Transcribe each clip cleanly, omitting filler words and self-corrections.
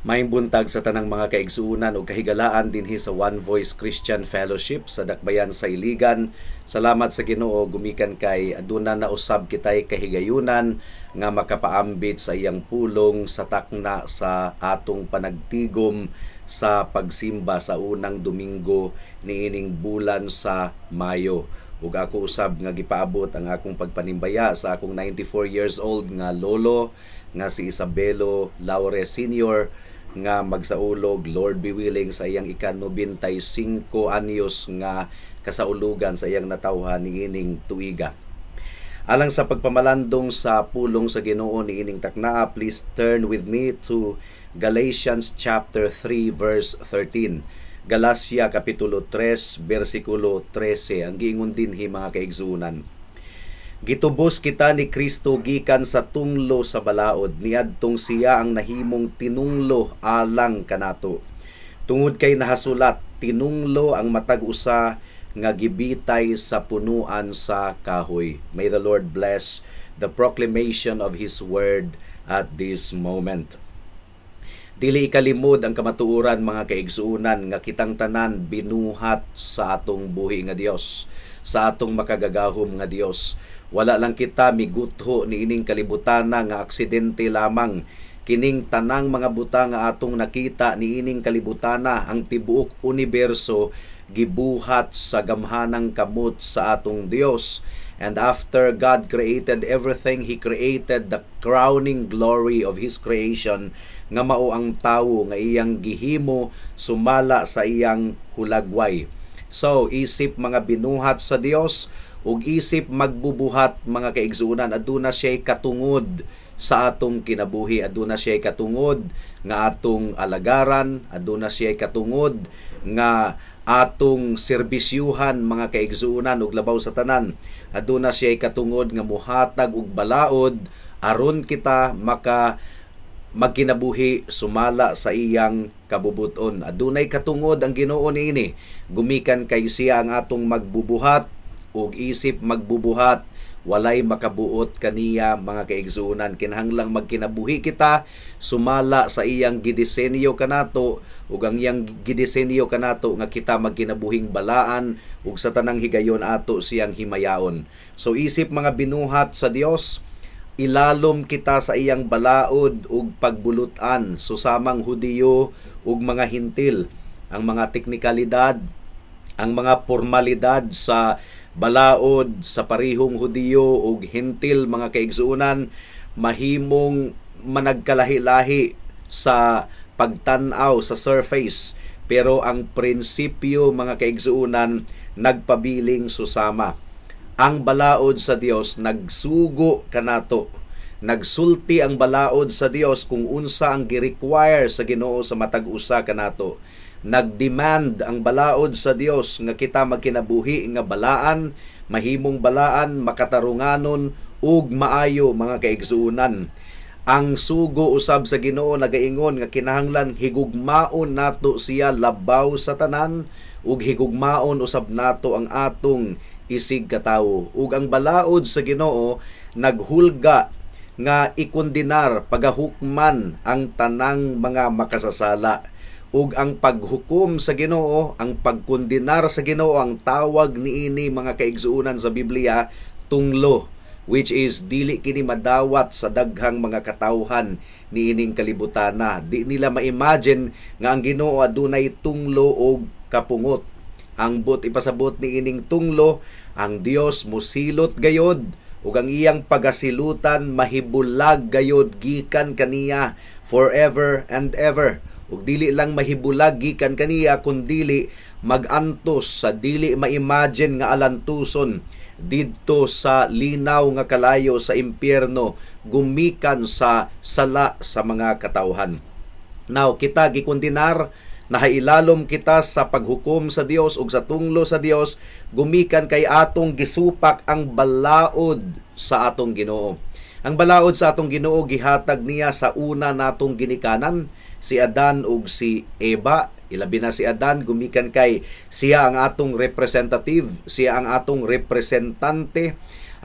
Maayong buntag sa tanang mga kaigsuunan o kahigalaan dinhi sa One Voice Christian Fellowship sa Dakbayan sa Iligan. Salamat sa Ginoo gumikan kay aduna na usab kitay kahigayunan nga makapaambit sa iyang pulong sa takna sa atong panagtigom sa pagsimba sa unang Domingo niining bulan sa Mayo. Ug ako usab nga gipaabot ang akong pagpanimbaya sa akong 94 years old nga lolo nga si Isabelo Laure Sr. nga magsaulog, Lord be willing, sa iyang ika-95 anyos nga kasaulugan sa iyang natawhan niining tuiga. Alang sa pagpamalandong sa pulong sa Ginoo niining taknaa, please turn with me to Galatians chapter 3 verse 13. Galacia kapitulo 3 bersikulo 13. Ang giingon dinhi mga kaigsuunan. Gitubos kita ni Kristo gikan sa tunglo sa balaod, niadtong siya ang nahimong tinunglo alang kanato. Tungod kay nahasulat, tinunglo ang matag usa nga gibitay sa punuan sa kahoy. May the Lord bless the proclamation of His word at this moment. Dili ikalimod ang kamatuoran mga kaigsuunan nga kitang tanan binuhat sa atong buhi nga Dios, sa atong makagagahom nga Dios. Wala lang kita migutho niining kalibutana nga aksidente lamang. Kining tanang mga buta nga atong nakita niining kalibutana, ang tibuok universo gibuhat sa gamhanang kamot sa atong Dios. And after God created everything, He created the crowning glory of His creation nga mao ang tawo nga iyang gihimo sumala sa iyang hulagway. So, isip mga binuhat sa Dios ug isip magbubuhat mga kaigsuunan, aduna siya katungod sa atong kinabuhi, aduna siya katungod nga atong alagaran, aduna siya katungod nga atong serbisyuhan mga kaigsuunan ug labaw sa tanan, aduna siya katungod nga muhatag og balaod aron kita magkinabuhi sumala sa iyang kabubuton. Adunay katungod ang Ginoo niini, gumikan kay siya ang atong magbubuhat ug isip magbubuhat, walay makabuot kaniya mga kaigsuunan. Kinahanglang magkinabuhi kita sumala sa iyang gidisenyo kanato ug ang iyang gidisenyo kanato nga kita magkinabuhing balaan ug sa tanang higayon ato siyang himayaon. So isip mga binuhat sa Dios, ilalom kita sa iyang balaod ug pagbulutan susamang Hudiyo ug mga Hintil. Ang mga teknikalidad, ang mga formalidad sa balaod sa parihong Hudiyo ug Hintil mga kaigsuunan mahimong managkalahi-lahi sa pagtan-aw sa surface, pero ang prinsipyo mga kaigsuunan nagpabiling susama. Ang balaod sa Dios nagsugo kanato, nagsulti ang balaod sa Dios kung unsa ang gi-require sa Ginoo sa matag usa kanato. Nagdemand ang balaod sa Dios nga kita magkinabuhi nga balaan, mahimong balaan, makatarunganon ug maayo mga kaigsuunan. Ang sugo usab sa Ginoo nagaingon nga kinahanglan higugmaon nato siya labaw sa tanan ug higugmaon usab nato ang atong isig katawo. Ug ang balaod sa Ginoo naghulga nga ikondenar pagahukman ang tanang mga makasasala. Ug ang paghukom sa Ginoo, ang pagkondenar sa Ginoo, ang tawag niini mga kaigsuunan sa Biblia tunglo, which is dili kini madawat sa daghang mga katawhan niining kalibutana. Di nila ma-imagine nga ang Ginoo adunay tunglo og kapungot. Ang ipasabot niining tunglo, ang Dios mosilot gayod ug ang iyang pagasilutan mahibulag gayod gikan kaniya forever and ever. Ug dili lang mahibulag gikan kaniya kundi magantos sa dili ma-imagine nga alantuson didto sa linaw nga kalayo sa impyerno gumikan sa sala sa mga katawhan. Now kita gikondenar, nahailalom kita sa paghukom sa Dios ug sa tunglo sa Dios gumikan kay atong gisupak ang balaod sa atong Ginoo. Ang balaod sa atong Ginoo gihatag niya sa una natong ginikanan, si Adan ug si Eva. Ilabi na si Adan, gumikan kay siya ang atong representative, siya ang atong representante.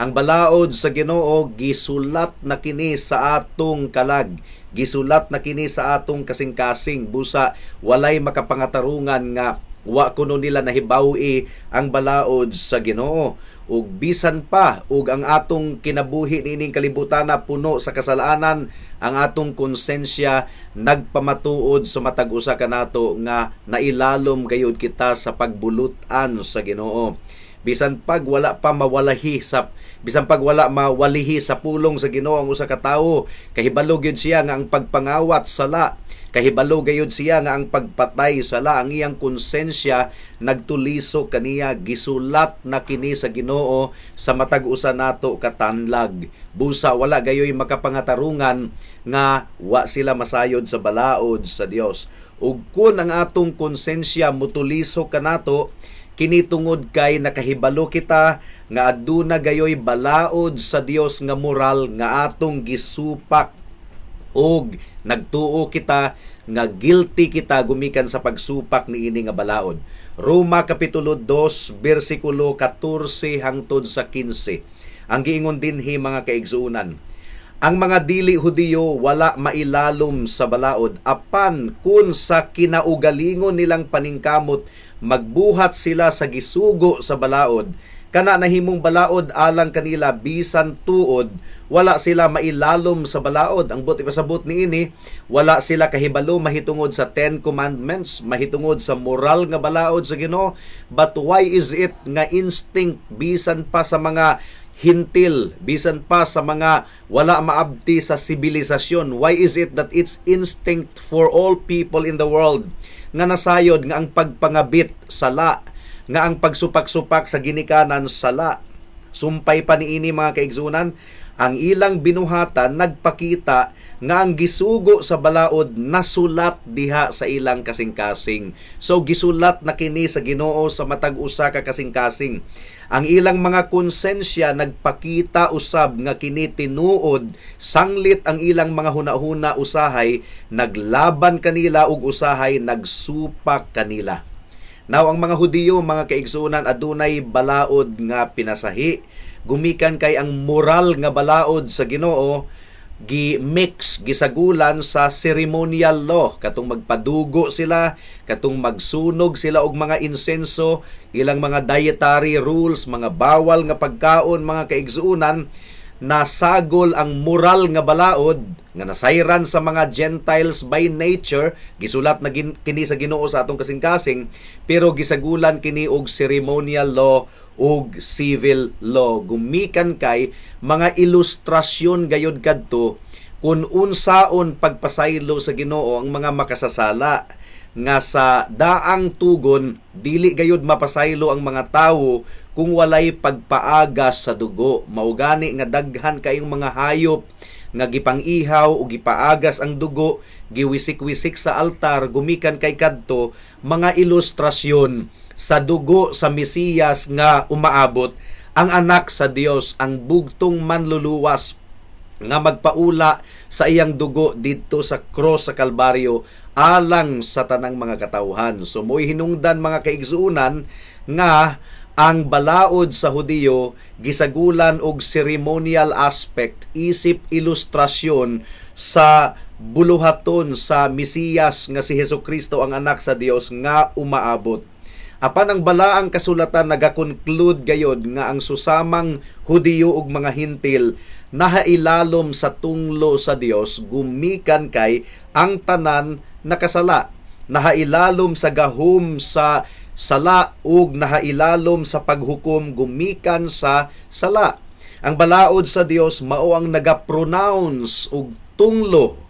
Ang balaod sa Ginoo gisulat na kini sa atong kalag, gisulat na kini sa atong kasing-kasing, busa walay makapangatarungan nga wa kuno nila nahibawi ang balaod sa Ginoo. Ug bisan pa ug ang atong kinabuhi niining kalibutan na puno sa kasalanan, ang atong konsensya nagpamatuod sa matag usa kanato nga nailalom gayud kita sa pagbulutan sa Ginoo. Bisan pag wala mawalihi sa pulong sa Ginoo ang usa ka tawo, kahibalo gyud siya nga ang pagpangawat sala, kahibalo gayud siya nga ang pagpatay sala, ang iyang konsensya nagtuliso kaniya, gisulat na kini sa Ginoo sa matag usa nato katanlag. Busa wala gayoy makapangatarungan nga wa sila masayod sa balaod sa Dios. Ug kun ang atong konsensya mutuliso kanato, kini tungod kay nakahibalo kita nga aduna gayoy balaod sa Dios nga moral nga atong gisupak, og nagtuo kita nga guilty kita gumikan sa pagsupak niini nga balaod. Roma kapitulo 2 bersikulo 14 hangtod sa 15. Ang giingon dinhi mga kaigsuonan, ang mga dili Hudiyo wala mailalom sa balaod, apan kun sa kinaugalingon nilang paningkamot magbuhat sila sa gisugo sa balaod, kana nahimong balaod alang kanila bisan tuod wala sila mailalom sa balaod. Ang buti pasabot niini, wala sila kahibalo mahitungod sa 10 commandments, mahitungod sa moral nga balaod sa Ginoo. But why is it nga instinct bisan pa sa mga hintil, bisan pa sa mga wala maabti sa sibilisasyon, why is it that it's instinct for all people in the world nga nasayod nga ang pagpangabit sala, nga ang pagsupak-supak sa ginikanan sala? Sumpay pa niini mga kaigsunan, ang ilang binuhatan nagpakita nga ang gisugo sa balaod nasulat diha sa ilang kasing-kasing. So gisulat na kini sa Ginoo sa matag usa ka kasing-kasing. Ang ilang mga konsensya nagpakita usab nga kini tinuod, sanglit ang ilang mga hunahuna usahay, naglaban kanila ug usahay nagsupak kanila. Now ang mga Hudiyo mga kaigsunan adunay balaod nga pinasahi, gumikan kay ang moral nga balaod sa Ginoo gi-mix, gisagulan sa ceremonial law, katong magpadugo sila, katong magsunog sila og mga insenso, ilang mga dietary rules, mga bawal nga pagkaon mga kaigsuonan, nasagol ang moral nga balaod nga nasayran sa mga Gentiles by nature, gisulat na kini sa Ginoo sa atong kasing-kasing, pero gisagulan kini og ceremonial law ug civil law. Gumikan kay mga ilustrasyon gayud kadto kung unsaon pagpasaylo sa Ginoo ang mga makasasala, nga sa daang tugon dili gayud mapasaylo ang mga tawo kung walay pagpaagas sa dugo. Mao gani nga daghan kayong mga hayop nga gipang-ihaw o gipaagas ang dugo, giwisik-wisik sa altar, gumikan kay kadto mga ilustrasyon sa dugo sa Mesiyas nga umaabot, ang anak sa Dios, ang bugtong manluluwas nga magpaula sa iyang dugo dito sa cross sa Kalbaryo alang sa tanang mga katawhan. So mo'y hinungdan mga kaigsuunan nga ang balaod sa Hudiyo gisagulan og ceremonial aspect, isip ilustrasyon sa buluhaton sa Mesiyas nga si Hesukristo ang anak sa Dios nga umaabot. Apan ang balaang kasulatan nagakonclude gayod nga ang susamang Hudiyo ug mga Hintil nahailalom sa tunglo sa Dios, gumikan kay ang tanan nakasala, nahailalom sa gahom sa sala ug nahailalom sa paghukom gumikan sa sala. Ang balaod sa Dios mao ang nagapronounce og tunglo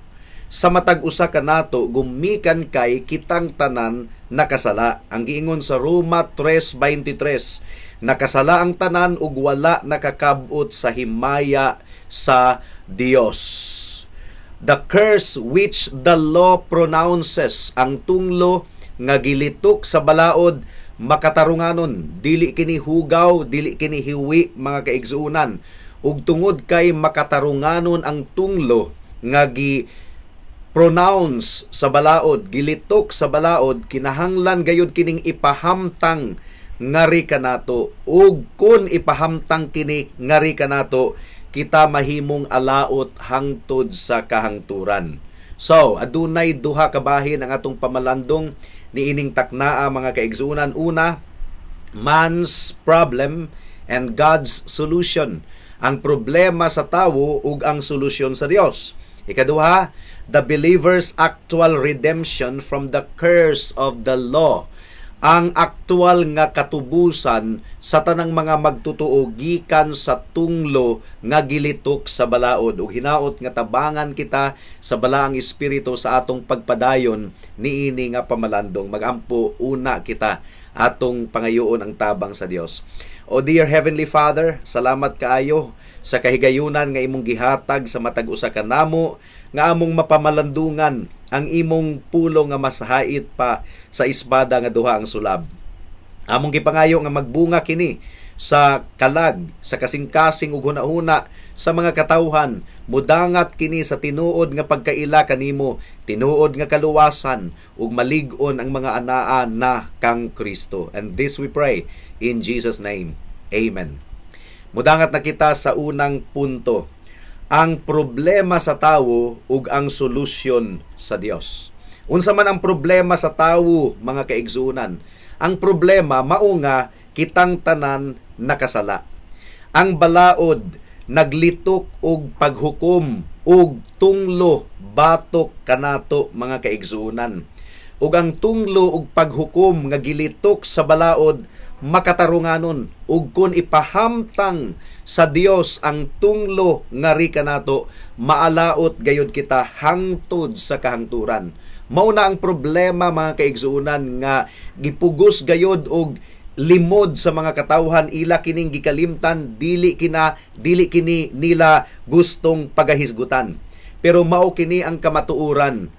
sa matag usa kanato gumikan kay kitang tanan nakasala. Ang giingon sa Roma 3:23, nakasala ang tanan ug wala nakakab-ot sa himaya sa Dios. The curse which the law pronounces, ang tunglo nga gilitok sa balaod, makatarunganon, dili kini hugaw, dili kini hiwi mga kaigsuunan. Ug tungod kay makatarunganon ang tunglo nga pronounce sa balaod, gilitok sa balaod, kinahanglan gayud kining ipahamtang ngari kanato, ug kun ipahamtang kini ngari kanato, kita mahimong alaot hangtod sa kahangturan. So, adunay duha ka bahin ang atong pamalandong niining taknaa mga kaigsuunan. Una, man's problem and God's solution. Ang problema sa tawo ug ang solusyon sa Dios. Ikaduha, the believer's actual redemption from the curse of the law. Ang aktual nga katubusan sa tanang mga magtutuo gikan sa tunglo nga gilitok sa balaod ug hinaot nga tabangan kita sa balaang espiritu sa atong pagpadayon niini nga pamalandong. Magampo una kita atong pangayoon ang tabang sa Dios. O dear Heavenly Father, salamat kaayo sa kahigayunan nga imong gihatag sa matag usa ka namo nga among mapamalandungan ang imong pulo nga masahait pa sa espada nga duha ang sulab. Among gipangayo nga magbunga kini sa kalag, sa kasing-kasing ug hunahuna sa mga katawhan, mudangat kini sa tinuod nga pagkaila kanimo, tinuod nga kaluwasan ug malig-on ang mga anaa na kang Kristo. And this we pray in Jesus' name. Amen. Mudangat na kita sa unang punto, ang problema sa tawo ug ang solusyon sa Dios. Unsa man ang problema sa tawo, mga kaigsuunan? Ang problema mao nga kitang tanan nakasala. Ang balaod naglitok og paghukom og tunglo batok kanato, mga kaigsuunan. Ug ang tunglo og paghukom nga gilitok sa balaod makatarunganon, ug kun ipahamtang sa Dios ang tunglo ngari kanato, maalaot gayud kita hangtod sa kahangturan. Mao na ang problema, mga kaigsuunan, nga gipugos gayud og limod sa mga katawhan, ila kining gikalimtan, dili kini nila gustong pagahisgutan. Pero mao kini ang kamatuoran.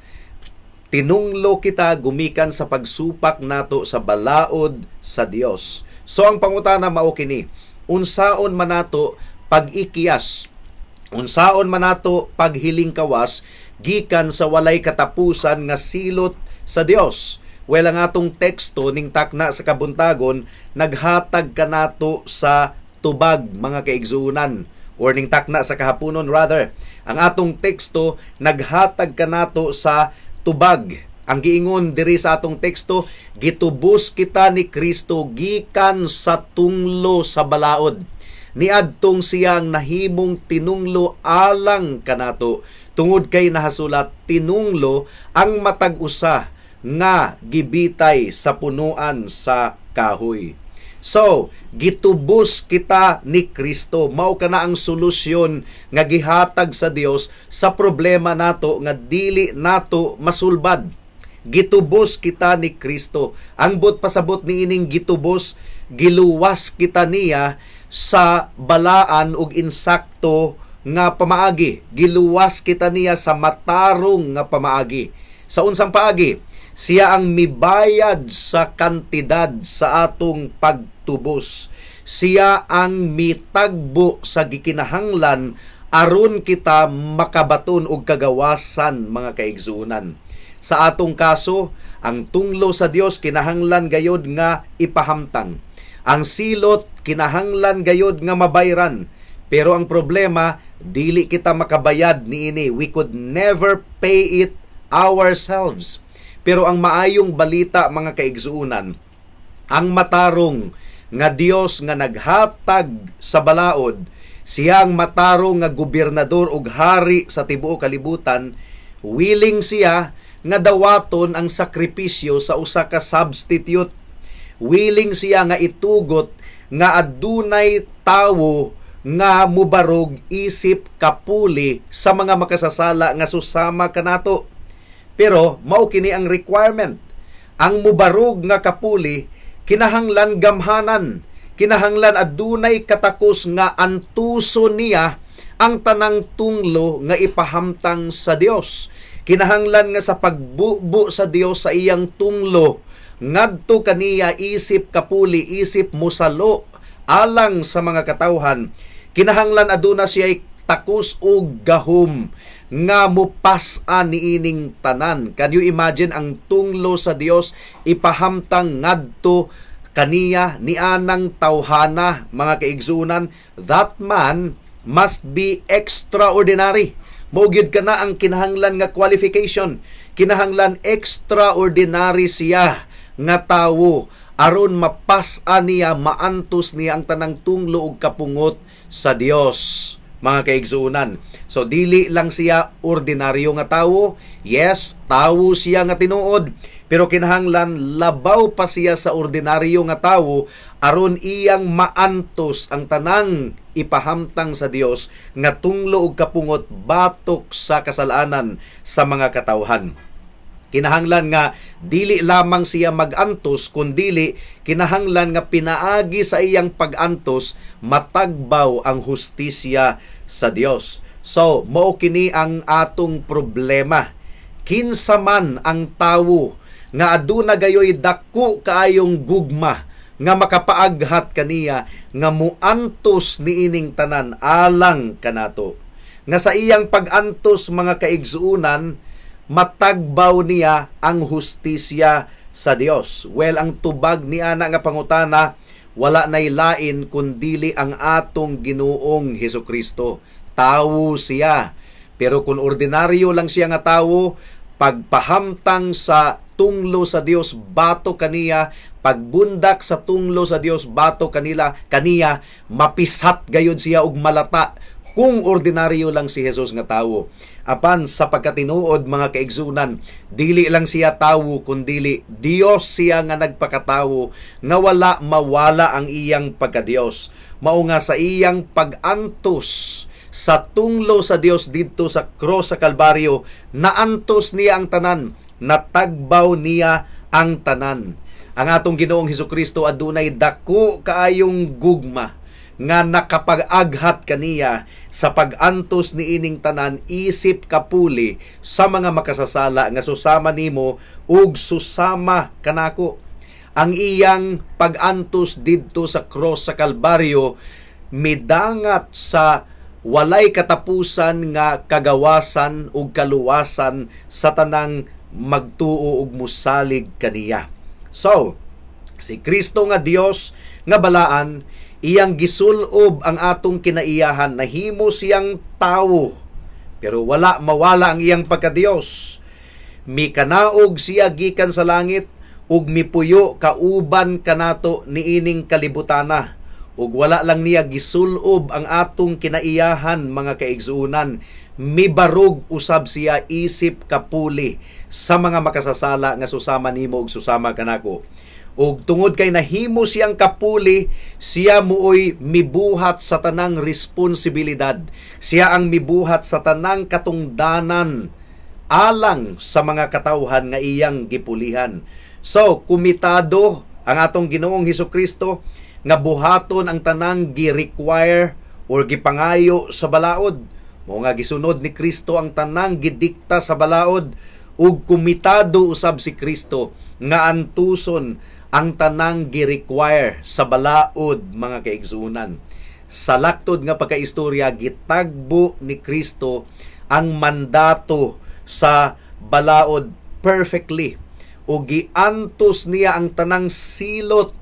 Tinunglo kita gumikan sa pagsupak nato sa balaod sa Dios. So ang pangutana mao kini, unsaon man nato pag-ikiyas, unsaon man nato paghiling kawas gikan sa walay katapusan nga silot sa Dios. Well, ang atong teksto ning takna sa kabuntagon naghatag kanato sa tubag, mga kaigsuunan, or ning takna sa kahaponon rather. Ang atong teksto naghatag kanato sa tubag. Ang giingon diri sa atong teksto, gitubos kita ni Kristo gikan sa tunglo sa balaod. Niadtong siyang nahimong tinunglo alang kanato. Tungod kay nahasulat, tinunglo ang matag usa nga gibitay sa punuan sa kahoy. So, gitubos kita ni Kristo. Mao kana ang solusyon nga gihatag sa Dios sa problema nato nga dili nato masulbad. Gitubos kita ni Kristo. Ang bot pasabot ni ining gitubos, giluwas kita niya sa balaan ug insakto nga pamaagi. Giluwas kita niya sa matarong nga pamaagi. Sa unsang paagi? Siya ang mibayad sa kantidad sa atong pagtubos. Siya ang mitagbo sa gikinahanglan aron kita makabaton og kagawasan, mga kaigsuunan. Sa atong kaso, ang tunglo sa Dios kinahanglan gayod nga ipahamtang. Ang silot kinahanglan gayod nga mabayran. Pero ang problema, dili kita makabayad niini. We could never pay it ourselves. Pero ang maayong balita, mga kaigsuunan, ang matarong nga Dios nga naghatag sa balaod, siya ang matarong nga gobernador ug hari sa tibuok kalibutan, willing siya nga dawaton ang sakripisyo sa usa ka substitute. Willing siya nga itugot nga adunay tawo nga mubarog isip kapuli sa mga makasasala nga susama kanato. Pero mao kini ang requirement. Ang mubarog nga kapuli kinahanglan gamhanan, kinahanglan adunay katakos nga antuso niya ang tanang tunglo nga ipahamtang sa Dios. Kinahanglan nga sa pagbubo sa Dios sa iyang tunglo, ngadto kaniya isip kapuli, isip musalo alang sa mga katawhan. Kinahanglan aduna siya takos og gahom nga mupas-an niining tanan. Can you imagine ang tunglo sa Dios ipahamtang ngadto kaniya ni anang tawhana, mga kaigsunan, that man must be extraordinary. Maugyod ka na ang kinahanglan nga qualification. Kinahanglan extraordinary siya nga tawo aron mapasa niya, maantos niya ang tanang tunglo ug kapungot sa Dios, mga kaigsunan. So dili lang siya ordinaryo nga tawo. Yes, tawo siya nga tinuod, pero kinahanglan labaw pa siya sa ordinaryo nga tawo aron iyang maantos ang tanang ipahamtang sa Dios nga tunglo ug kapungot batok sa kasalanan sa mga katawhan. Kinahanglan nga dili lamang siya magantos, kundili kinahanglan nga pinaagi sa iyang pagantos matagbaw ang hustisya sa Dios. So, mao kini ang atong problema. Kinsa man ang tawo nga aduna gayoy dako kaayong gugma nga makapaaghat kaniya nga muantos niining tanan alang kanato. Nga sa iyang pagantos, mga kaigsuunan, matagbaw niya ang hustisya sa Dios. Well, ang tubag ni ana nga pangutana, wala nay lain kundili ang atong Ginoong Hesukristo. Tawo siya. Pero kung ordinaryo lang siya nga tawo, pagpahamtang sa tunglo sa Dios bato kaniya, pagbundak sa tunglo sa Dios bato kaniya, mapisat gayud siya og malata kung ordinaryo lang si Jesus nga tawo. Apan sa pagkatinuod, mga kaigsunan, dili lang siya tawo kundili Dios siya nga nagpakatawo nga wala mawala ang iyang pagka-Dios. Mao nga sa iyang pagantos sa tunglo sa Dios didto sa cross sa Kalbaryo, naantos niya ang tanan, natagbaw niya ang tanan. Ang atong Ginoong Hesukristo adunay dako kaayong gugma nga nakapag-aghat kaniya sa pagantos ni ining tanan, isip kapuli sa mga makasasala nga susama nimo ug susama kanako. Ang iyang pagantos didto sa cross sa Kalbaryo midangat sa walay katapusan nga kagawasan ug kaluwasan sa tanang magtuo ug musalig kaniya. So, si Kristo nga Dios nga balaan, iyang gisulob ang atong kinaiyahan, nahimo siyang tawo, pero wala mawala ang iyang pagka-Dios. Mikanaog siya gikan sa langit ug mipuyo kauban kanato niining kalibutana. Ug wala lang niya gisulob ang atong kinaiyahan, mga kaigsuunan, mibarog usab siya isip kapuli sa mga makasasala nga susama nimo ug susama kanako. Ug tungod kay nahimo siyang kapuli, siya muoy mibuhat sa tanang responsibilidad. Siya ang mibuhat sa tanang katungdanan alang sa mga katawhan nga iyang gipulihan. So, kumitado ang atong Ginoong Hesukristo nga buhaton ang tanang gi-require or gipangayo sa balaod. Mo nga gisunod ni Kristo ang tanang gidikta sa balaod, ug kumitado usab si Kristo nga antuson ang tanang gi-require sa balaod, mga kaigsuunan. Sa laktod nga pagkaistorya, gitagbo ni Kristo ang mandato sa balaod perfectly, o giantos niya ang tanang silot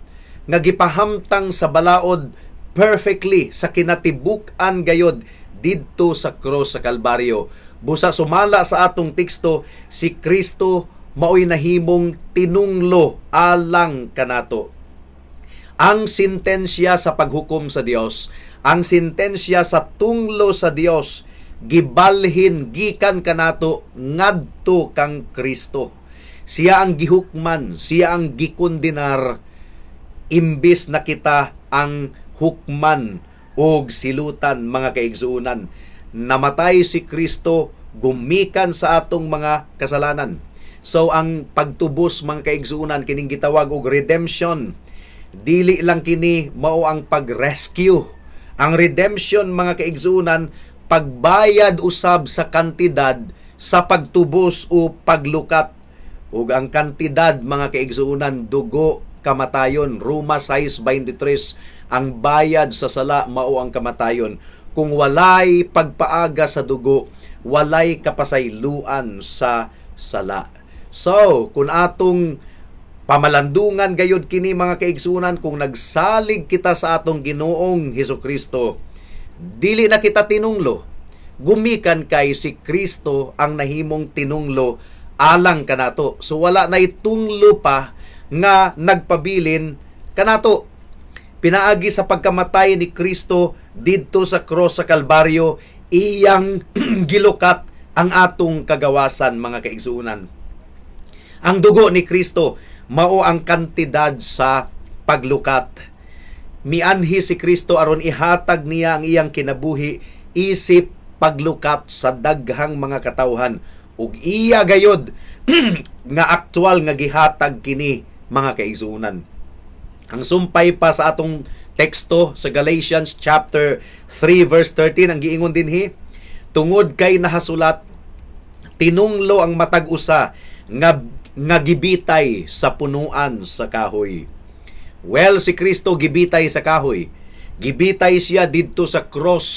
nga gipahamtang sa balaod perfectly sa kinatibuk-an gayod didto sa cross sa Kalbaryo. Busa sumala sa atong teksto, si Kristo mao'y nahimong tinunglo alang kanato. Ang sintensya sa paghukom sa Dios, ang sintensya sa tunglo sa Dios, gibalhin gikan kanato ngadto kang Kristo. Siya ang gihukman, siya ang gikondenar, imbis na kita ang hukman og silutan, mga kaigsuunan. Namatay si Kristo gumikan sa atong mga kasalanan. So ang pagtubos, mga kaigsuunan, kining gitawag og redemption. Dili lang kini mao ang pag-rescue. Ang redemption, mga kaigsuunan, pagbayad usab sa kantidad sa pagtubos o paglukat. Ug ang kantidad, mga kaigsuunan, dugo, kamatayon. Roma 6:23, ang bayad sa sala mao ang kamatayon. Kung walay pagpaaga sa dugo, walay kapasayloan sa sala. So, kung atong Pamalandungan gayud kini mga kaigsunan kung nagsalig kita sa atong Ginoong Hesukristo. Dili na kita tinunglo. Gumikan kay si Kristo ang nahimong tinunglo alang kanato. So wala na itunglo pa nga nagpabilin kanato. Pinaagi sa pagkamatay ni Kristo didto sa cross sa Kalbaryo, iyang gilukat ang atong kagawasan mga kaigsunan. Ang dugo ni Kristo mao ang kantidad sa paglukat. Mianhi si Kristo aron ihatag niya ang iyang kinabuhi isip paglukat sa daghang mga katawhan ug iya gayod nga aktual nga gihatag kini mga kaigsunan. Ang sumpay pa sa atong teksto sa Galatians chapter 3 verse 13 ang giingon dinhi, tungod kay nahasulat, tinunglo ang matag usa nga gibitay sa punuan sa kahoy. Well, si Kristo gibitay sa kahoy. Gibitay siya didto sa cross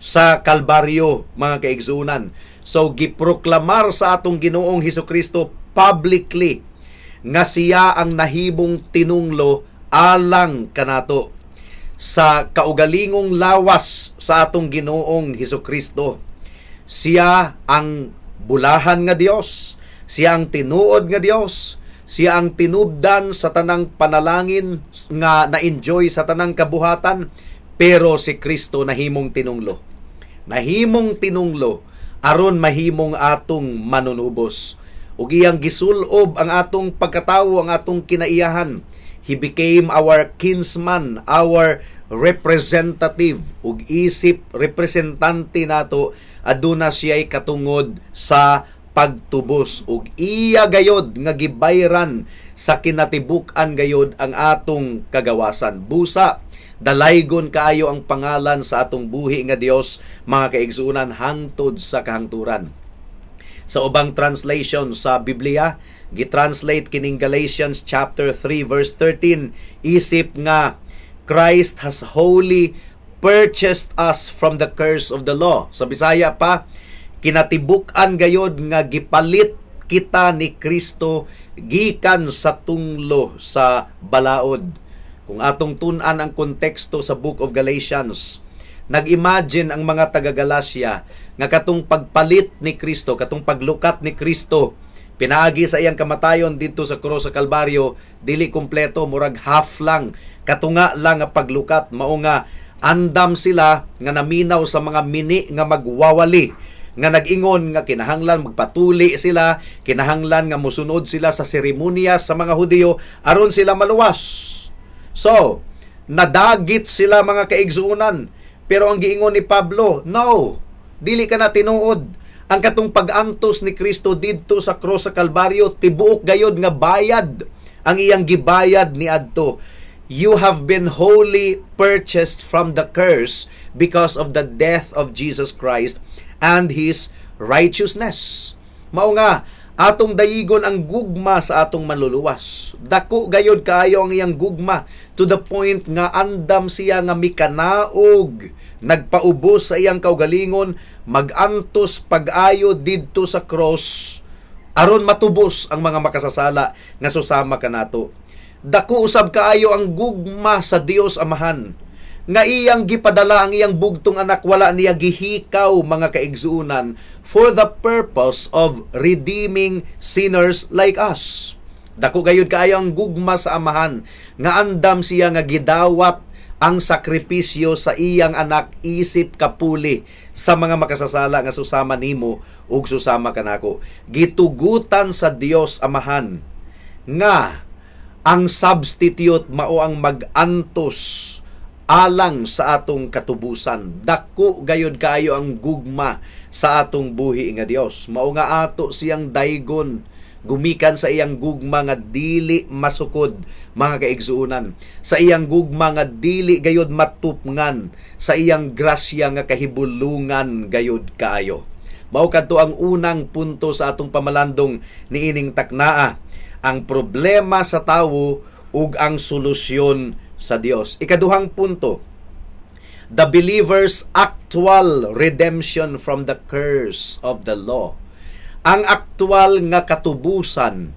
sa Kalbaryo mga kaigsunan. So giproklamar sa atong Ginoong Hesukristo publicly nga siya ang nahibong tinunglo alang kanato sa kaugalingong lawas sa atong Ginoong Hesukristo. Siya ang bulahan nga Dios, siya ang tinuod nga Dios, siya ang tinubdan sa tanang panalangin nga na-enjoy sa tanang kabuhatan, pero si Kristo nahimong tinunglo. Nahimong tinunglo aron mahimong atong manunubos. Ug iyang gisulob ang atong pagkatawo, ang atong kinaiyahan. He became our kinsman, our representative, ug isip representante nato aduna siya'y katungod sa pagtubos, ug iya gayod nga gibayran sa kinatibuk-an gayod ang atong kagawasan. Busa dalaygon kaayo ang pangalan sa atong buhi nga Dios mga kaigsunan hangtod sa kahangturan. Sa ubang translation sa Biblia, gitranslate kining Galatians chapter 3 verse 13, isip nga Christ has wholly purchased us from the curse of the law. Sa Bisaya pa, kinatibuk-an gayod nga gipalit kita ni Kristo gikan sa tunglo sa balaod. Kung atong tun-an ang konteksto sa Book of Galatians, nag-imagine ang mga taga-Galacia nga katong pagpalit ni Kristo, katong paglukat ni Kristo, pinaagi sa iyang kamatayon dito sa cross sa Kalbaryo, dili kompleto, murag half lang, katunga lang nga paglukat, mao nga andam sila nga naminaw sa mga mini nga magwawali, nga nag-ingon nga kinahanglan magpatuli sila, kinahanglan nga musunod sila sa seremonya sa mga Hudiyo aron sila maluwas. So, nadagit sila mga kaigsuunan. Pero ang giingon ni Pablo, no, dili ka na tinuod. Ang katong pag-antos ni Kristo didto sa cross sa Kalbaryo, tibuok gayod nga bayad ang iyang gibayad ni adto. You have been wholly purchased from the curse because of the death of Jesus Christ and His righteousness. Mao nga, atong dayigon ang gugma sa atong manluluwas. Dako gayod kaayo ang iyang gugma to the point nga andam siya nga mikanaog, nagpaubos sa iyang kaugalingon, magantos pag-ayo didto sa cross aron matubos ang mga makasasala nga susama kanato. Dako usab kaayo ang gugma sa Dios Amahan nga iyang gipadala ang iyang bugtong anak, wala niya gihikaw mga kaigsuunan for the purpose of redeeming sinners like us. Dako gayud kaayo ang gugma sa Amahan nga andam siya nga gidawat ang sakripisyo sa iyang anak isip kapuli sa mga makasasala nga susama nimo ug susama kanako. Gitugutan sa Dios Amahan nga ang substitute mao ang mag-antos alang sa atong katubusan. Dako gayud kaayo ang gugma sa atong buhi nga Dios. Mao nga ato siyang daygon, gumikan sa iyang gugma nga dili masukod mga kaigsuunan, sa iyang gugma nga dili gayud matupngan, sa iyang grasya nga kahibulungan gayud kaayo. Mao kadto ang unang punto sa atong pamalandong niining taknaa, ang problema sa tawo ug ang solusyon sa Dios. Ikaduhang punto, the believer's actual redemption from the curse of the law. Ang aktual nga katubusan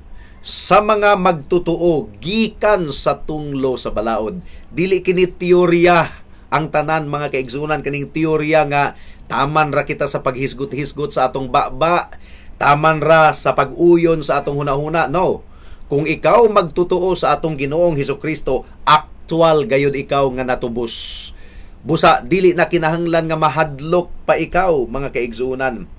sa mga magtutuo gikan sa tunglo sa balaod. Dili kini teorya ang tanan mga kaigsunan, kaning teorya nga taman ra kita sa paghisgot-hisgot sa atong baba, taman ra sa pag-uyon sa atong hunahuna. No. Kung ikaw magtutuo sa atong Ginoong Hesukristo, actual gayud ikaw nga natubos. Busa dili na kinahanglan nga mahadlok pa ikaw mga kaigsunan.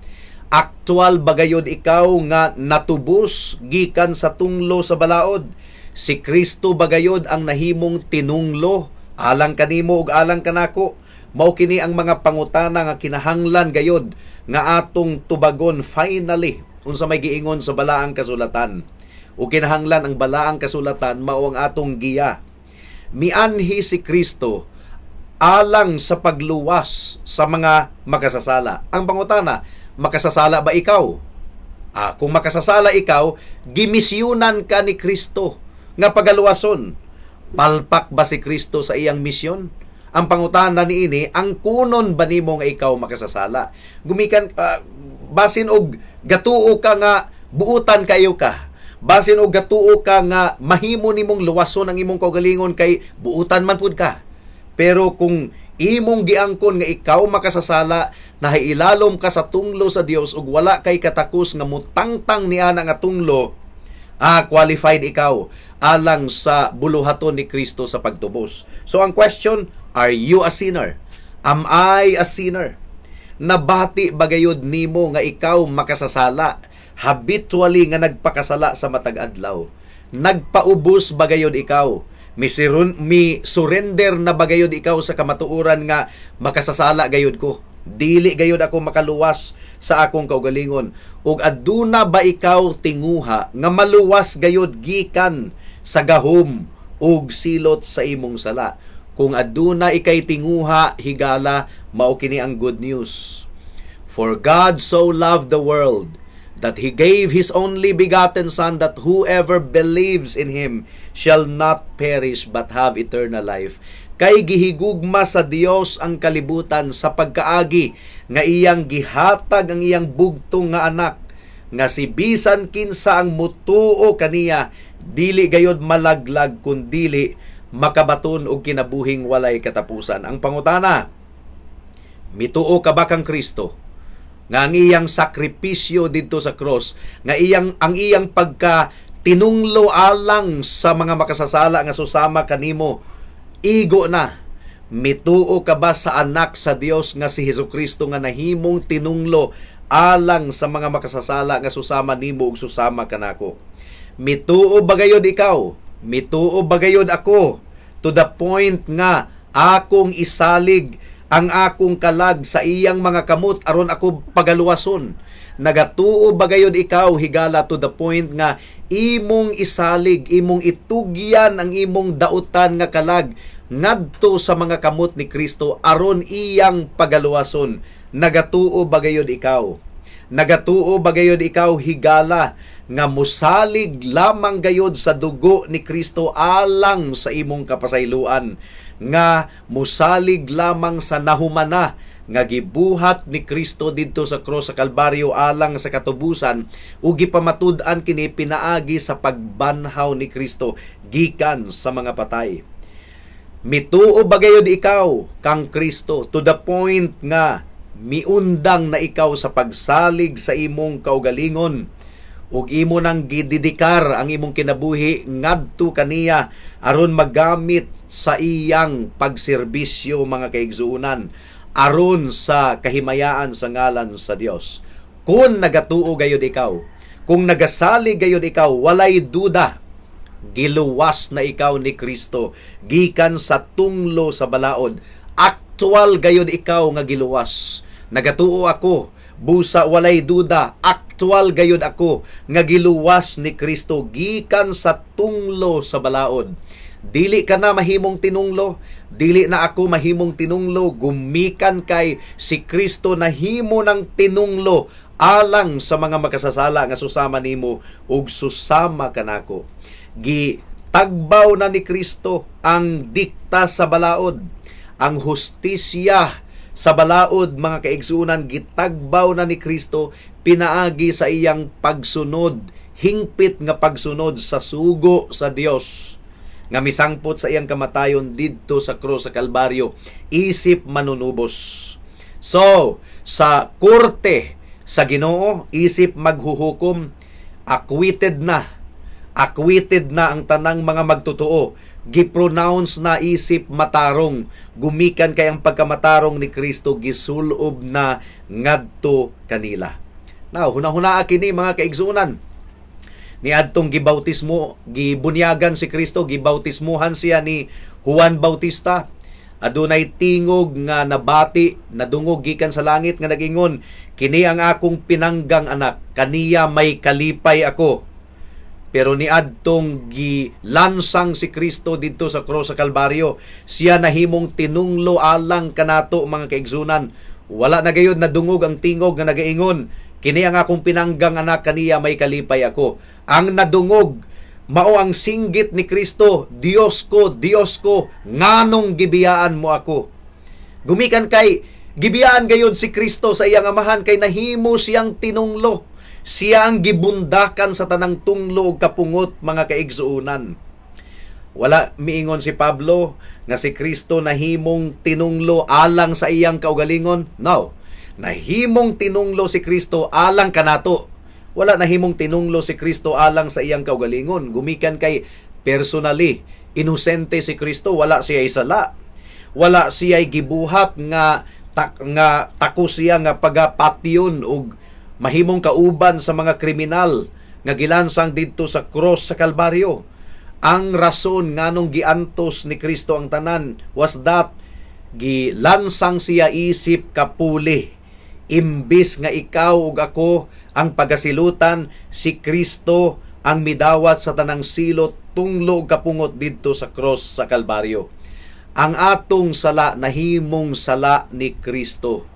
Aktual bagayod ikaw nga natubos gikan sa tunglo sa balaod. Si Kristo bagayod ang nahimong tinunglo alang kanimo ug alang kanako. Mao kini ang mga pangutana nga kinahanglan gayod nga atong tubagon finally unsa may giingon sa balaang kasulatan. Ug kinahanglan ang balaang kasulatan mao ang atong giya. Mianhi si Kristo alang sa pagluwas sa mga makasasala. Ang pangutana, makasasala ba ikaw? Kung makasasala ikaw, gimisyunan ka ni Kristo nga pagaluwason. Palpak ba si Kristo sa iyang misyon? Ang pangutana niini, ang kunon ba nimo nga ikaw makasasala? Gumikan basin og gatuo ka nga buutan kayo ka. Basin og gatuo ka nga mahimo nimong luwason ang imong kaugalingon kay buutan man pud ka. Pero kung imong giangkon nga ikaw makasasala, nahiilalom ka sa tunglo sa Dios ug wala kay katakos nga mutangtang niya nga tunglo, qualified ikaw alang sa buluhaton ni Kristo sa pagtubos. So ang question, are you a sinner? Am I a sinner? Nabati bagayod nimo nga ikaw makasasala, habitually nga nagpakasala sa matag adlaw? Nagpaubos bagayod ikaw? Mi surrender na bagayod ikaw sa kamatuoran nga makasasala gayod ko? Dili gayod ako makaluwas sa akong kaugalingon? Ug aduna ba ikaw tinguha nga maluwas gayod gikan sa gahom ug silot sa imong sala? Kung aduna ikay tinguha, higala, mao kini ang good news. For God so loved the world that He gave His only begotten Son, that whoever believes in Him shall not perish but have eternal life. Kay gihigugma sa Dios ang kalibutan sa pagkaagi nga iyang gihatag ang iyang bugtong nga anak, nga si bisan kinsa ang mutuo kaniya dili gayod malaglag kundili makabaton og kinabuhing walay katapusan. Ang pangutana, mituo ka ba kang Kristo? Nga ang iyang sakripisyo dito sa cross, nga ang iyang pagka tinunglo alang sa mga makasasala nga susama kanimo, igo na. Mituo ka ba sa anak sa Dios nga si Hesukristo nga nahimong tinunglo alang sa mga makasasala nga susama nimo ug susama kanako? Mituo ba gayod ikaw? Mituo ba gayod ako? To the point nga akong isalig ang akong kalag sa iyang mga kamot aron ako pagaluwason. Nagatuo ba gayod ikaw higala to the point nga imong isalig, imong itugyan ang imong dautan nga kalag ngadto sa mga kamot ni Kristo aron iyang pagaluwason? Nagatuo ba gayod ikaw? Nagatuo ba gayod ikaw higala nga musalig lamang gayod sa dugo ni Kristo alang sa imong kapasayloan, nga musalig lamang sa nahumana nga gibuhat ni Kristo didto sa cross sa Kalbaryo alang sa katubusan, ug gipamatud-an kini pinaagi sa pagbanhaw ni Kristo gikan sa mga patay? Mituo ba gayod ikaw kang Kristo to the point nga miundang na ikaw sa pagsalig sa imong kaugalingon ug imo nang gidedikar ang imong kinabuhi ngadto kaniya aron magamit sa iyang pagserbisyo mga kaigsuonan aron sa kahimayaan sa ngalan sa Dios? Kung nagatuo gayud ikaw, kung nagasalig gayud ikaw, walay duda, giluwas na ikaw ni Kristo gikan sa tunglo sa balaod. Aktual gayud ikaw nga giluwas. Nagatuo ako, busa walay duda, aktual gayud ako nga giluwas ni Kristo gikan sa tunglo sa balaod. Dili ka na mahimong tinunglo, dili na ako mahimong tinunglo, gumikan kay si Kristo na himo ng tinunglo alang sa mga makasasala nga susama nimo ug susama kanako. Gitagbaw na ni Kristo ang dikta sa balaod, ang hustisya sa balaod mga kaigsunan, gitagbaw na ni Kristo pinaagi sa iyang pagsunod hingpit nga pagsunod sa sugo sa Dios nga misangpot sa iyang kamatayon didto sa krus sa Kalbaryo, isip manunubos. So, sa korte sa Ginoo, isip maghuhukom, acquitted na ang tanang mga magtotoo. Gipronounce na isip matarong, gumikan kay ang pagkamatarong ni Kristo gisulob na ngadto kanila. Now, hunahuna kini mga kaigsunan. Ni adtong gibautismo, gibunyagan si Kristo, gibautismuhan siya ni Juan Bautista. Adunay tingog nga nabati, nadungog gikan sa langit nga nagingon, kini ang akong pinanggang anak, kaniya may kalipay ako. Pero ni adtong gilansang si Kristo dito sa krus sa Kalbaryo, siya nahimong tinunglo alang kanato mga kaigsunan. Wala na gayud nadungog ang tingog nga nagaingon, kini ang akong pinanggang anak, kaniya may kalipay ako. Ang nadungog mao ang singgit ni Kristo, Dios ko, nganong gibiyaan mo ako? Gumikan kay gibiyaan gayud si Kristo sa iyang amahan kay nahimo siyang tinunglo. Siya ang gibundakan sa tanang tunglo ug kapungot mga kaigsuunan. Wala miingon si Pablo nga si Kristo nahimong tinunglo alang sa iyang kaugalingon. No. Nahimong tinunglo si Kristo alang kanato. Wala nahimong tinunglo si Kristo alang sa iyang kaugalingon. Gumikan kay personally, inosente si Kristo, wala siya sala. Wala siya gibuhat nga tako siya nga pagapatyon og mahimong kauban sa mga kriminal nga gilansang didto sa krus sa Kalbaryo. Ang rason nganong giantos ni Kristo ang tanan was that gilansang siya isip kapuli. Imbis nga ikaw ug ako ang pagasilutan, si Kristo ang midawat sa tanang silot tunglo ug kapungot didto sa krus sa Kalbaryo. Ang atong sala nahimong sala ni Kristo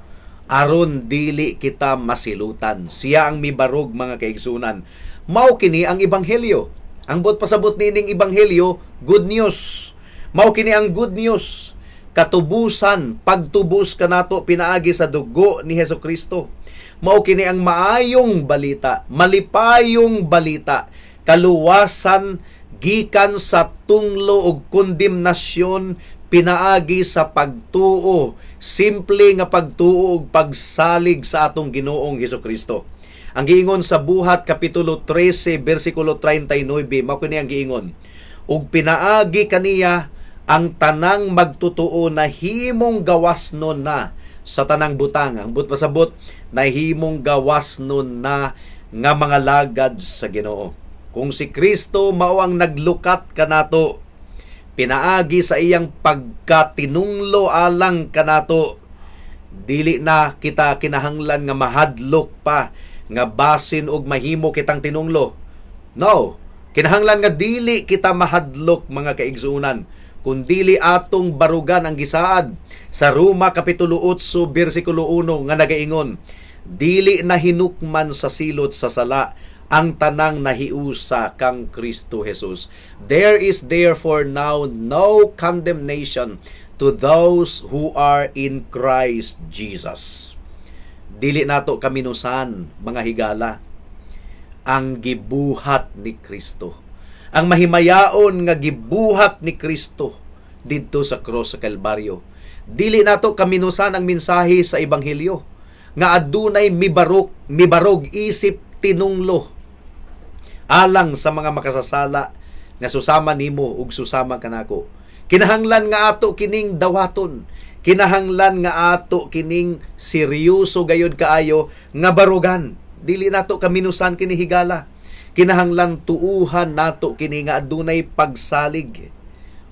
aron dili kita masilutan. Siya ang mibarog mga kaigsunan. Mao kini ang ebanghelyo. Ang bot pasabot nining ebanghelyo, good news. Mao kini ang good news. Katubusan, pagtubos kanato pinaagi sa dugo ni Hesukristo. Mao kini ang maayong balita, malipayong balita, kaluwasan gikan sa tunglo ug kondemnasyon pinaagi sa pagtuo, simple nga pagtuo ug pagsalig sa atong Ginoong Hesukristo. Ang giingon sa Buhat kapitulo 13 bersikulo 39, mao kini ang giingon, ug pinaagi kaniya ang tanang magtutuo na himong gawasnon na sa tanang butang. Ang but pasabot na himong gawasnon na nga mga lagad sa Ginoo. Kung si Kristo mao ang naglukat kanato, pinaagi sa iyang pagkatinunglo alang kanato, dili na kita kinahanglan nga mahadlok pa nga basin og mahimo kitang tinunglo. No, kinahanglan nga dili kita mahadlok mga kaigsuunan, kundili atong barugan ang gisaad sa Roma kapitulo 8 bersikulo 1 nga nagaingon, dili na hinukman sa silot sa sala ang tanang nahiusa kang Kristo Jesus. There is therefore now no condemnation to those who are in Christ Jesus. Dili nato kaminusan mga higala ang gibuhat ni Kristo. Ang mahimayaon nga gibuhat ni Kristo didto sa krus sa Kalbaryo. Dili nato kaminusan ang mensahe sa ebanghelyo nga adunay mibarog isip tinunglo alang sa mga makasasala nga susama nimo ug susama kanako. Kinahanglan nga ato kining dawaton. Kinahanglan nga ato kining seryoso gayud kaayo nga barugan. Dili nato kaminusan kini higala. Kinahanglan tuuhan nato kini nga adunay pagsalig.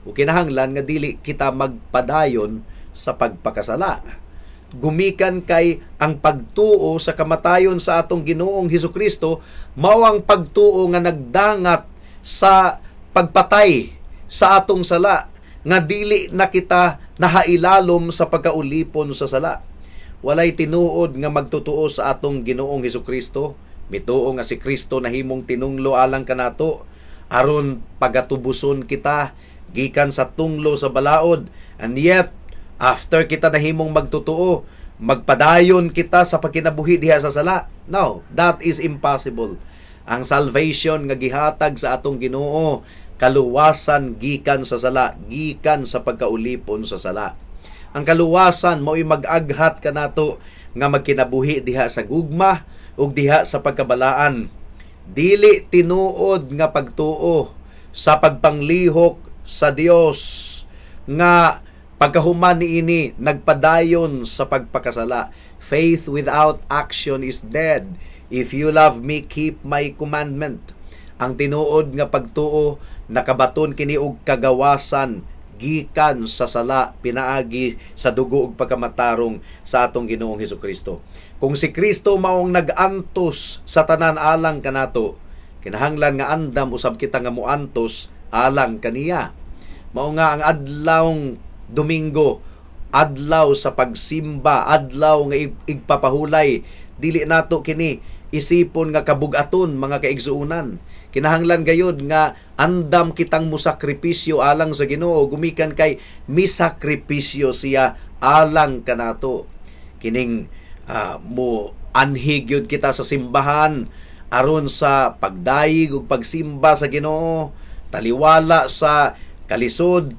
O kinahanglan nga dili kita magpadayon sa pagpakasala. Gumikan kay ang pagtuo sa kamatayon sa atong Ginoong Hesukristo mao ang pagtuo nga nagdangat sa pagpatay sa atong sala, nga dili na kita nahailalom sa pagkaulipon sa sala. Walay tinuod nga magtutuo sa atong Ginoong Hesukristo. Mituo nga si Kristo nahimong tinunglo alang kanato aron pagatubuson kita gikan sa tunglo sa balaod, and yet after kita nahimong magtutuo, magpadayon kita sa pagkinabuhi diha sa sala. No, that is impossible. Ang salvation nga gihatag sa atong Ginoo, kaluwasan gikan sa sala, gikan sa pagkaulipon sa sala. Ang kaluwasan mo'y mag-aghat kanato nga magkinabuhi diha sa gugma ug diha sa pagkabalaan. Dili tinuod nga pagtuo sa pagpanglihok sa Dios nga pagkahuman niini nagpadayon sa pagpakasala. Faith without action is dead. If you love me, keep my commandment. Ang tinuod nga pagtuo nakabaton kini og kagawasan gikan sa sala pinaagi sa dugo ug pagkamatarong sa atong Ginoong Hesukristo. Kung si Kristo maong nag-antos sa tanan alang kanato, kinahanglan nga andam usab kita nga moantos alang kaniya. Mao nga ang adlawng Domingo, adlaw sa pagsimba, adlaw nga igpapahulay, dili nato kini isipon nga kabug-aton mga kaigsuunan. Kinahanglan gayud nga andam kitang musakripisyo alang sa Ginoo, gumikan kay misakripisyo siya alang kanato. Kining mo anhig yun kita sa simbahan aron sa pagdayeg ug pagsimba sa Ginoo, taliwala sa kalisod,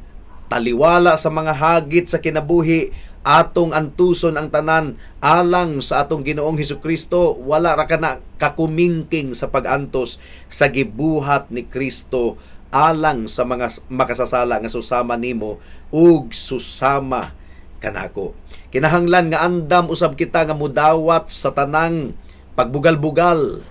taliwala sa mga hagit sa kinabuhi, atong antuson ang tanan alang sa atong Ginoong Hesukristo. Wala ra kana kakumingking sa pag-antos sa gibuhat ni Kristo alang sa mga makasasala nga susama nimo ug susama kanako. Kinahanglan nga andam usab kita nga mudawat sa tanang pagbugal-bugal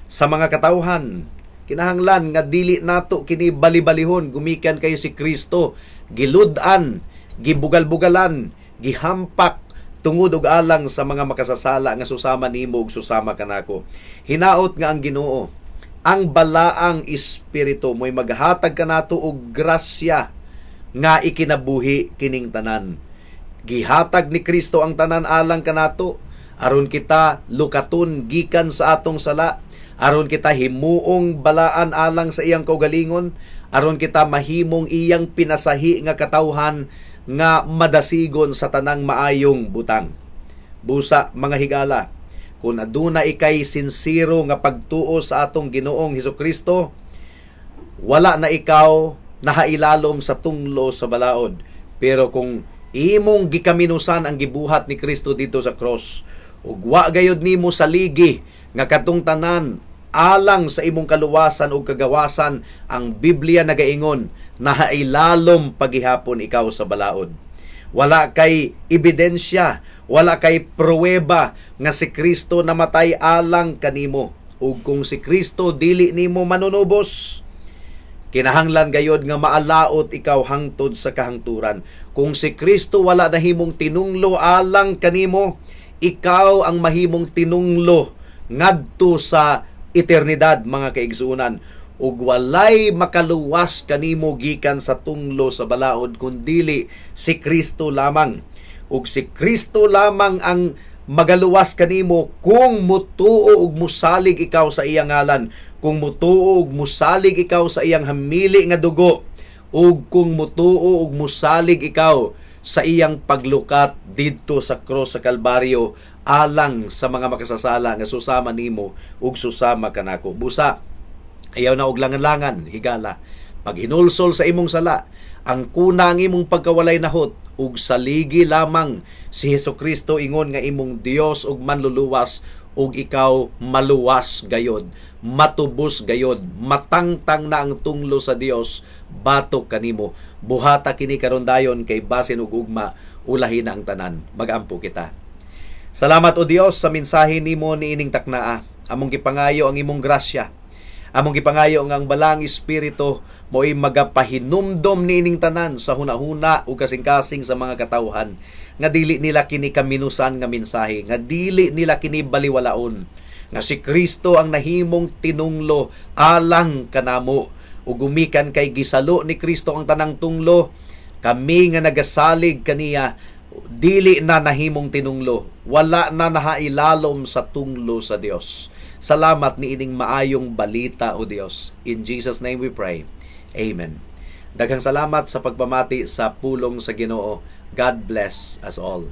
sa mga katawhan. Kinahanglan nga dili nato kini bali-balihon, gumikan kayo si Kristo, gilud-an, gibugal-bugalan, gihampak tungod og alang sa mga makasasala nga susama nimo ug susama kanako. Hinaot nga ang Ginoo, ang balaang espiritu mo'y maghatag kanato og grasya nga ikinabuhi kining tanan. Gihatag ni Kristo ang tanan alang kanato aron kita lukaton gikan sa atong sala, aron kita himuong balaan alang sa iyang kaugalingon, aron kita mahimong iyang pinasahi nga katawhan nga madasigon sa tanang maayong butang. Busa mga higala, kung aduna ikay sinsiro nga pagtuo sa atong Ginoong Hesukristo, wala na ikaw nahailalom sa tunglo sa balaod. Pero kung imong gikaminusan ang gibuhat ni Kristo dito sa cross, ug wa gayud nimo saligi nga katong tanan alang sa imong kaluwasan o kagawasan, ang Biblia nagaingon nahailalom paghihapon ikaw sa balaod. Wala kay ebidensya, wala kay pruweba nga si Kristo namatay alang kanimo. Ug kung si Kristo dili nimo manunubos, kinahanglan gayod nga maalaot ikaw hangtod sa kahangturan. Kung si Kristo wala nahimong tinunglo alang kanimo, ikaw ang mahimong tinunglo ngadto sa eternidad mga kaigsuunan. Ug walay makaluwas kanimo gikan sa tunglo sa balaod kundili si Kristo lamang. Ug si Kristo lamang ang magaluwas kanimo kung mutuo ug musalig ikaw sa iyang ngalan, kung mutuo ug musalig ikaw sa iyang hamili nga dugo, ug kung mutuo ug musalig ikaw sa iyang paglukat didto sa cross sa Kalbaryo alang sa mga makasasala nga susama nimo ug susama kanako. Busa, ayaw na og langan-langan, higala. Pag hinulsol sa imong sala, ang kuna ang imong pagkawalay nahot, ug saligi lamang si Hesukristo ingon nga imong Dios ug manluluwas, ug ikaw maluwas gayod, matubos gayod, matangtang na ang tunglo sa Dios, batok kanimo. Buhata kini karon dayon kay basin ug ugma, ulahin na ang tanan. Magampo kita. Salamat o Dios sa mensahe nimo niining taknaa. Among gipangayo ang imong grasya. Among gipangayo nga ang balang espiritu mo'y magapahinumdom niining tanan sa hunahuna ug kasing-kasing sa mga katawhan nga dili nila kini kaminusan nga mensahe, nga dili nila kini baliwalaon, nga si Kristo ang nahimong tinunglo alang kanamo, ug gumikan kay gisalo ni Kristo ang tanang tunglo, kami nga nagasalig kaniya dili na nahimong tinunglo, wala na nahailalom sa tunglo sa Dios. Salamat ni ining maayong balita o Dios. In Jesus' name we pray. Amen. Daghang salamat sa pagpamati sa pulong sa Ginoo. God bless us all.